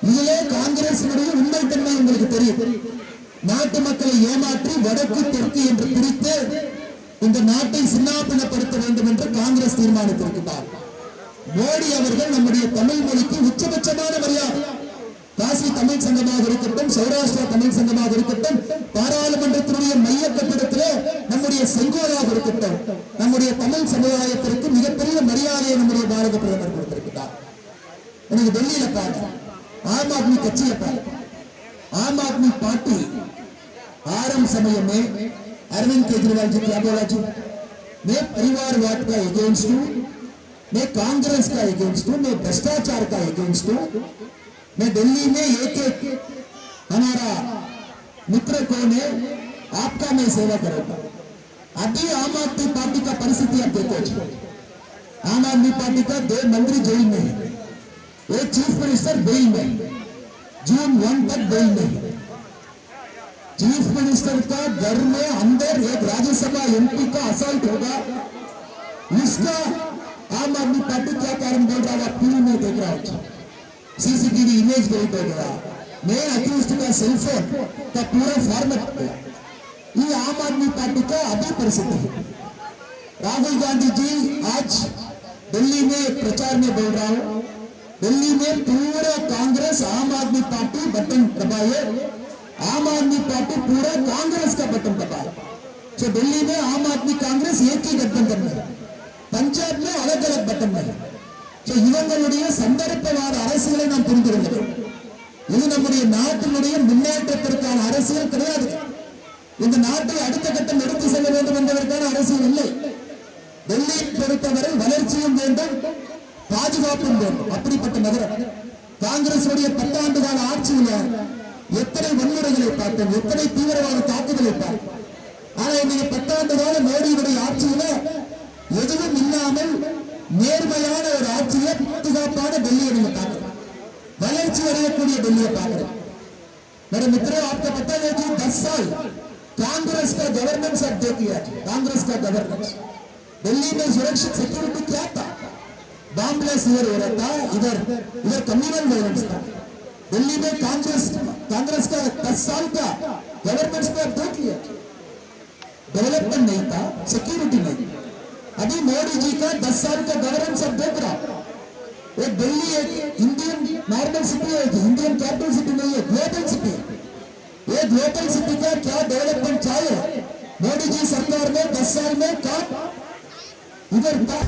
இதிலே காங்கிரஸ் உண்மைத்தன்மை உங்களுக்கு தெரியும். நாட்டு மக்களை ஏமாற்றி வடக்கு தெற்கு என்று பிரித்து இந்த நாட்டை சின்னாபின்னப்படுத்த வேண்டும் என்று காங்கிரஸ் தீர்மானித்திருக்கிறார். மோடி அவர்கள் நம்முடைய தமிழ் மொழிக்கு உச்சபட்சமான மரியாதை. காசி தமிழ் சங்கமாக இருக்கட்டும், சௌராஷ்டிரா தமிழ் சங்கமாக இருக்கட்டும், பாராளுமன்றத்தினுடைய மைய கட்டிடத்திலே நம்முடைய செங்கோலாக இருக்கட்டும், நம்முடைய தமிழ் சமுதாயத்திற்கு மிகப்பெரிய மரியாதையை நம்முடைய பாரத பிரதமர் கொடுத்திருக்கிறார். எனக்கு டெல்லியில பாருங்க, आम आदमी कच्ची है। आम आदमी पार्टी आरंभ समय में अरविंद केजरीवाल जी क्या बोला जी, मैं परिवारवाद का अगेंस्ट हूं, मैं कांग्रेस का अगेंस्ट हूं, मैं भ्रष्टाचार का अगेंस्ट हूं, मैं दिल्ली में एक एक हमारा मित्र कौन है आपका मैं सेवा करूंगा। अभी आम आदमी पार्टी का परिस्थिति आप देखो, आम आदमी पार्टी का 2 मंत्री जेल में है, एक चीफ मिनिस्टर बेल में, जून 1 तक बेल में। चीफ मिनिस्टर का घर में अंदर एक राज्यसभा एमपी का असल्ट होगा, इसका आम आदमी पार्टी क्या कारण बोल रहा है, टीवी में देख रहा हूं, सीसीटीवी इमेज डिलीट हो गया, मैं अक्यूज्ड का सेलफोन का पूरा फॉर्मेट किया। ये आम आदमी पार्टी का अभी परिस्थिति है। राहुल गांधी जी आज दिल्ली में प्रचार में बोल रहा हूं, दिल्ली में पूरा कांग्रेस आम आदमी पार्टी बटन दबाए, आम आदमी पार्टी पूरा कांग्रेस का बटन दबाए। तो दिल्ली में आम आदमी कांग्रेस एक ही गठबंधन में, पंजाब में अलग अलग बटन में। तो இவங்களுடைய சந்தர்ப்பவாத அரசியலை நாம் புரிந்து கொள்ள வேண்டும். இது நம்முடைய நாட்டினுடைய முன்னேற்றத்திற்கான அரசியல் கிடையாது. இந்த நாட்டை அடுத்த கட்டம் எடுத்து செல்ல வேண்டும் என்பதற்கான அரசியல் இல்லை. டெல்லியை பொறுத்தவரை வளர்ச்சியும் வேண்டும், பாதுகாப்பும் வேண்டும். அப்படிப்பட்ட நகரம் காங்கிரஸ் 10 ஆண்டு கால ஆட்சியில் எத்தனை வன்முறைகளை பார்த்தோம், எத்தனை தீவிரவாத தாக்குதலை பார்த்தோம். ஆனா இன்னைக்கு 10 ஆண்டு கால மோடியுடைய ஆட்சியில எதுவும் இல்லாமல் நேர்மையான ஒரு ஆட்சியை, பாதுகாப்பான டெல்லியை நீங்க பார்க்கலாம், வளர்ச்சி அடையக்கூடிய டெல்லியை பார்க்கலாம். मेरे मित्रों, आपको पता है कि 10 साल कांग्रेस का गवर्नेंस आप देख लिया, कांग्रेस का गवर्नेंस दिल्ली में सुरक्षित सिक्योरिटी क्या था, बम ब्लास्ट इधर हो रहा था, इधर कम्युनल वायलेंस था। दिल्ली में कांग्रेस का 10 साल का गवर्नेंस को आप देख लिया, डेवलपमेंट नहीं था, सिक्योरिटी नहीं। अभी मोदी जी का 10 साल का गवर्नेंस आप देख रहा, एक दिल्ली एक इंडियन नॉर्मल सिटी है, इंडियन कैपिटल सिटी नहीं है, ग्लोबल सिटी है। ये ग्लोबल सिटी का क्या डेवलपमेंट चाहिए, मोदी जी सरकार में 10 साल में काम इधर था।